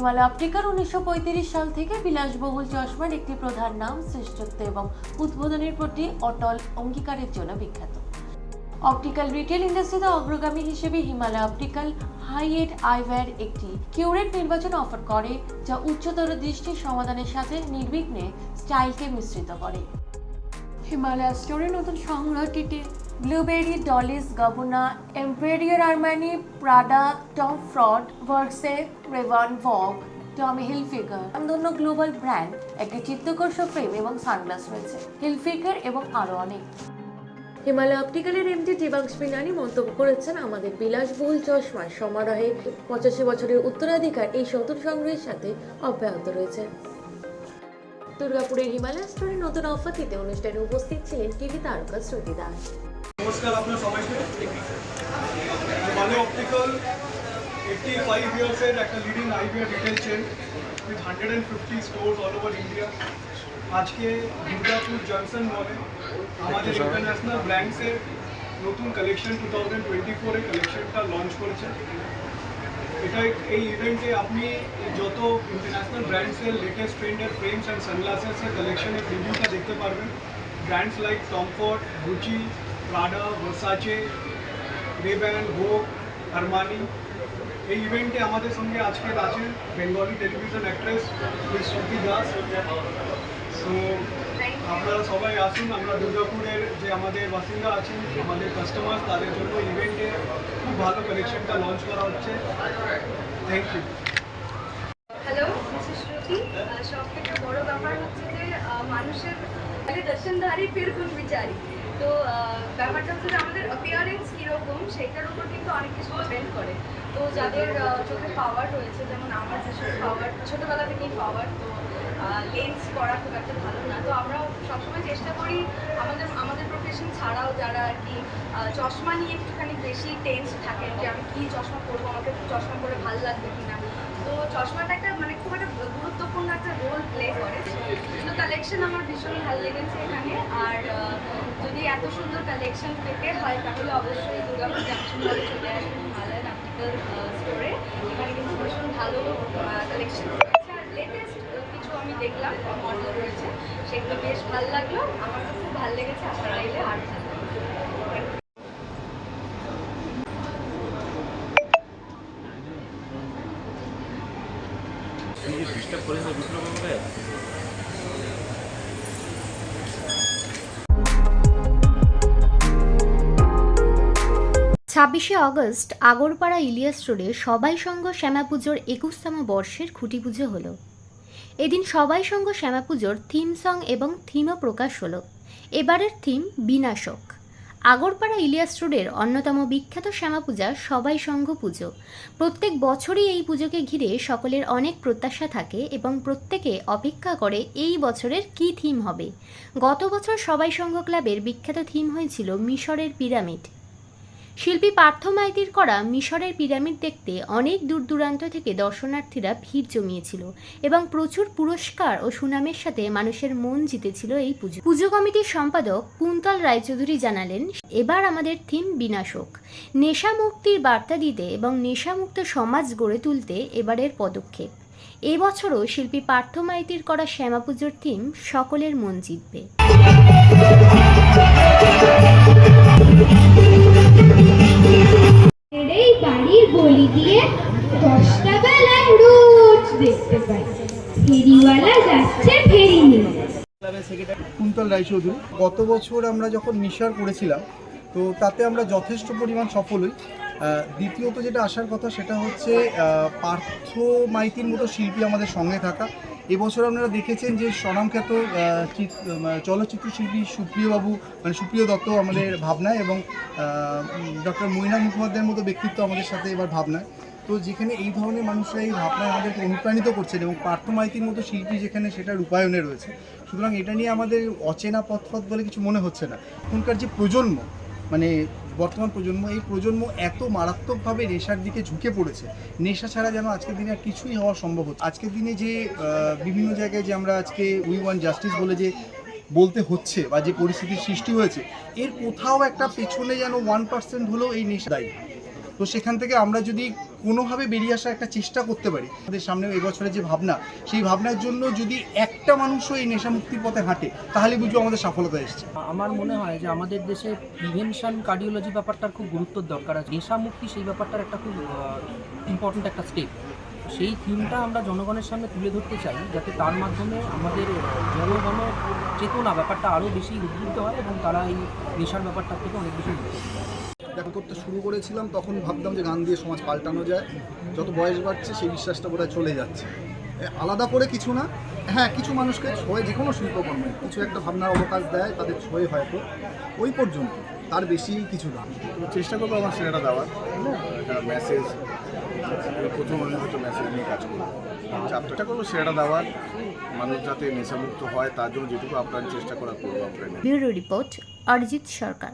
Himalaya optical 1935 সাল থেকে বিলাসবহুল চশমার একটি প্রধান নাম, শ্রেষ্ঠত্ব এবং উদ্বোধনের প্রতি অটল অঙ্গীকারের জন্য বিখ্যাত। অপটিক্যাল রিটেল ইন্ডাস্ট্রিতে অগ্রগামী হিসেবে হিমালয় অপটিক্যাল হাই-এন্ড আইওয়্যার একটি কিউরেট নির্বাচন অফার করে, যা উচ্চতর দৃষ্টির সমাধানের সাথে নির্বিঘ্নে স্টাইলকে মিশ্রিত করে। হিমালয় স্টোরের নতুন সংগ্রহটিতে Burberry, Dolce, Gabbana, Emporio, Armani, Prada, Tom Ford, Versace, Ray-Ban, Vogue, Tommy Hilfiger, অন্যান্য গ্লোবাল ব্র্যান্ড, একটি চিত্তাকর্ষক ফ্রেম এবং সানগ্লাস রয়েছে। হিলফিগার এবং আরও অনেক। হিমালয় অপটিক্যালের এমডি দেবাংশ বিনানি মন্তব্য করেছেন, আমাদের বিলাসবহুল চশমার সমারোহে 85 বছরের উত্তরাধিকার এই নতুন সংগ্রহের সাথে অব্যাহত রয়েছে। দুর্গাপুরের হিমালয় স্টোরের নতুন অফারটিতে অনুষ্ঠানে উপস্থিত ছিলেন টিভি তারকা শ্রুতি দাস। নমস্কার আপনার সবাইকে। হিমালয় অপটিক্যাল 85 ইয়ার্সের একটা leading eyewear retail chain with 150 stores all over India. আজকে দুর্গাপুর জংশন মলে আমাদের ইন্টারন্যাশনাল ব্র্যান্ডসের নতুন কালেকশন 2024 এর কালেকশনটা লঞ্চ করেছে। এটা এই ইভেন্টে আপনি যত ইন্টারন্যাশনাল ব্র্যান্ডসের লেটেস্ট ট্রেন্ডের ফ্রেমস অ্যান্ড সানগ্লাসেসের কালেকশনের রিভিউটা দেখতে পারবেন। Brands like Tom Ford, Gucci, Prada, Versace, Ray-Ban, Vogue, Armani. এই ইভেন্টে আমাদের সঙ্গে আজকে আছেন Bengali television actress Miss Shruti Das. So আপনারা সবাই আসুন, আমরা দুর্গাপুরের যে আমাদের বাসিন্দা আছেন, আমাদের কাস্টমার, তাদের জন্য ইভেন্টে খুব ভালো কালেকশনটা লঞ্চ করা হচ্ছে। Thank you. Hello, Mrs Shruti. সব থেকে বড় ব্যাপার হচ্ছে যে মানুষের দর্শনধারী ফির কোন বিচারি। তো ব্যাপারটা হচ্ছে যে আমাদের অ্যাপিয়ারেন্স কীরকম সেটার উপর কিন্তু অনেক কিছু ডিপেন্ড করে। তো যাদের চোখে পাওয়ার রয়েছে, যেমন আমার চোখে পাওয়ার ছোটোবেলা থেকেই পাওয়ার, তো লেন্স পড়া খুব একটা ভালো না। তো আমরা সবসময় চেষ্টা করি আমাদের প্রফেশন ছাড়াও যারা আর কি চশমা নিয়ে একটুখানি বেশি টেন্স থাকেন যে আমি কী চশমা পরবো, আমাকে চশমা পরে ভালো লাগবে কিনা। তো চশমাটা একটা মানে খুব একটা গুরুত্বপূর্ণ একটা রোল প্লে করে। তো কালেকশন আমার ভীষণ ভালো লেগেছে এখানে। আর যদি এত সুন্দর কালেকশন পেতে হয় তাহলে অবশ্যই দুর্গাপুর জাংশন মলে চলে আসবেন হিমালয়ান অপটিক্যাল স্টোরে। এখানে কিন্তু ভীষণ ভালো কালেকশন রয়েছে। আর লেটেস্ট কিছু আমি দেখলাম মডেল রয়েছে, সেগুলো বেশ ভালো লাগলো। আমার তো খুব ভালো লেগেছে, আপনারা এলে আরও ভালো লাগবে। ডিস্টার্ব করে না দুটো করে। 26শে আগস্ট আগরপাড়া ইলিয়াস রোডে সবাই সঙ্গ শ্যামা পুজোর 21তম বর্ষের খুঁটি পুজো হলো। এদিন সবাই সঙ্গ শ্যামা পুজোর থিম সং এবং থিমও প্রকাশ হলো। এবারের থিম বিনাশক। আগরপাড়া ইলিয়াস রোডের অন্যতম বিখ্যাত শ্যামা পূজা সবাই সঙ্গ পুজো। প্রত্যেক বছরই এই পুজোকে ঘিরে সকলের অনেক প্রত্যাশা থাকে এবং প্রত্যেকে অপেক্ষা করে এই বছরের কী থিম হবে। গত বছর সবাই সঙ্গ ক্লাবের বিখ্যাত থিম হয়েছিল মিশরের পিরামিড। শিল্পী পার্থ মাইতির করা মিশরের পিরামিড দেখতে অনেক দূর দূরান্ত থেকে দর্শনার্থীরা ভিড় জমিয়েছিল এবং প্রচুর পুরস্কার ও সুনামের সাথে মানুষের মন জিতেছিল এই পুজো। পুজো কমিটির সম্পাদক কুন্তল রায়চৌধুরী জানালেন, এবার আমাদের থিম বিনাশক। নেশা মুক্তির বার্তা দিতে এবং নেশামুক্ত সমাজ গড়ে তুলতে এবারের পদক্ষেপ। এবছরও শিল্পী পার্থ মাইতির করা শ্যামা পুজোর থিম সকলের মন জিতবে। এই বাড়ির গলি দিয়ে 10টা বেলায় রোজ দেখতে পাই ফেরিওয়ালা যাচ্ছে ফেরি নিয়ে। কুন্তল রায়চৌধুরী। গত বছর আমরা যখন মিশর করেছিলাম তো তাতে আমরা যথেষ্ট পরিমাণ সফল হই। দ্বিতীয়ত যেটা আসার কথা সেটা হচ্ছে পার্থ মাইতির মতো শিল্পী আমাদের সঙ্গে থাকা। এবছর আপনারা দেখেছেন যে স্বনামখ্যাত চলচ্চিত্র শিল্পী সুপ্রিয় দত্ত আমাদের ভাবনায় এবং ডক্টর মইনা মুখোপাধ্যায়ের মতো ব্যক্তিত্ব আমাদের সাথে এবার ভাবনায়। তো যেখানে এই ধরনের মানুষরা এই ভাবনায় আমাদেরকে অনুপ্রাণিত করছেন এবং পার্থ মাইতির মতো শিল্পী যেখানে সেটা রূপায়ণে রয়েছে, সুতরাং এটা নিয়ে আমাদের অচেনা পথ বলে কিছু মনে হচ্ছে না। এখনকার যে প্রজন্ম, মানে বর্তমান প্রজন্ম, এই প্রজন্ম এত মারাত্মকভাবে নেশার দিকে ঝুঁকে পড়েছে, নেশা ছাড়া যেন আজকের দিনে আর কিছুই হওয়া সম্ভব হচ্ছে। আজকের দিনে যে বিভিন্ন জায়গায় যে আমরা আজকে উই ওয়ান্ট জাস্টিস বলে যে বলতে হচ্ছে বা যে পরিস্থিতির সৃষ্টি হয়েছে, এর কোথাও একটা পেছনে যেন 1% হলেও এই নেশা দায়ী। তো সেখান থেকে আমরা যদি কোনোভাবে বেরিয়ে আসার একটা চেষ্টা করতে পারি। আমাদের সামনে এবছরের যে ভাবনা, সেই ভাবনার জন্য যদি একটা মানুষও এই নেশামুক্তির পথে হাঁটে, তাহলে বুঝবো আমাদের সফলতা এসেছে। আমার মনে হয় যে আমাদের দেশে প্রিভেনশন কার্ডিওলজি ব্যাপারটার খুব গুরুত্বর দরকার আছে। নেশামুক্তি সেই ব্যাপারটার একটা খুব ইম্পর্ট্যান্ট একটা স্টেপ। সেই থিমটা আমরা জনগণের সামনে তুলে ধরতে চাই, যাতে তার মাধ্যমে আমাদের জনগণ চেতনা ব্যাপারটা আরও বেশি উদ্বুদ্ধ হয় এবং তারা এই নেশার ব্যাপারটার থেকে অনেক বেশি মুক্ত হয়। গান করতে শুরু করেছিলাম তখন ভাবতাম যে গান দিয়ে সমাজ পাল্টানো যায়। যত বয়স বাড়ছে সেই বিশ্বাসটা বোধহয় চলে যাচ্ছে। আলাদা করে কিছু না, হ্যাঁ কিছু মানুষকে ছোঁয়ে, যে কোনো শিল্পকর্মে কিছু একটা ভাবনার অবকাশ দেয়, তাদের ছোঁয়ে হয়তো ওই পর্যন্ত, তার বেশি কিছু না। চেষ্টা করবো আমার সেটা দেওয়ার একটা মেসেজ, প্রথম আমি হয়তো মেসেজ নিয়ে কাজ করবো, চেষ্টা করবো সেটা দেওয়ার, মানুষ যাতে নেশামুক্ত হয় তার জন্য যেটুকু আপনার চেষ্টা করা করবো আপনার। ব্যুরো রিপোর্ট অরিজিৎ সরকার।